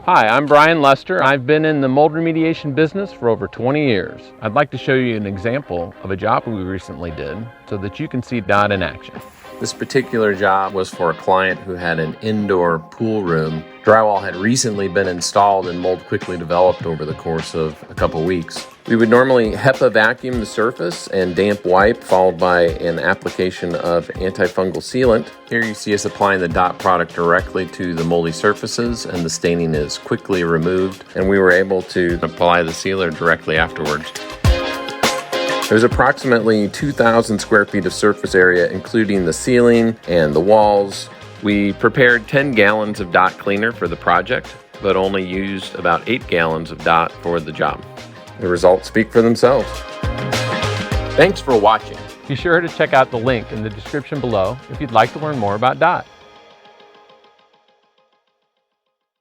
Hi, I'm Brian Lester. I've been in the mold remediation business for over 20 years. I'd like to show you an example of a job we recently did so that you can see DOT in action. This particular job was for a client who had an indoor pool room. Drywall had recently been installed and mold quickly developed over the course of a couple weeks. We would normally HEPA vacuum the surface and damp wipe, followed by an application of antifungal sealant. Here you see us applying the DOT product directly to the moldy surfaces, and the staining is quickly removed, and we were able to apply the sealer directly afterwards. There's approximately 2,000 square feet of surface area, including the ceiling and the walls. We prepared 10 gallons of DOT cleaner for the project, but only used about 8 gallons of DOT for the job. The results speak for themselves. Thanks for watching. Be sure to check out the link in the description below if you'd like to learn more about DOT.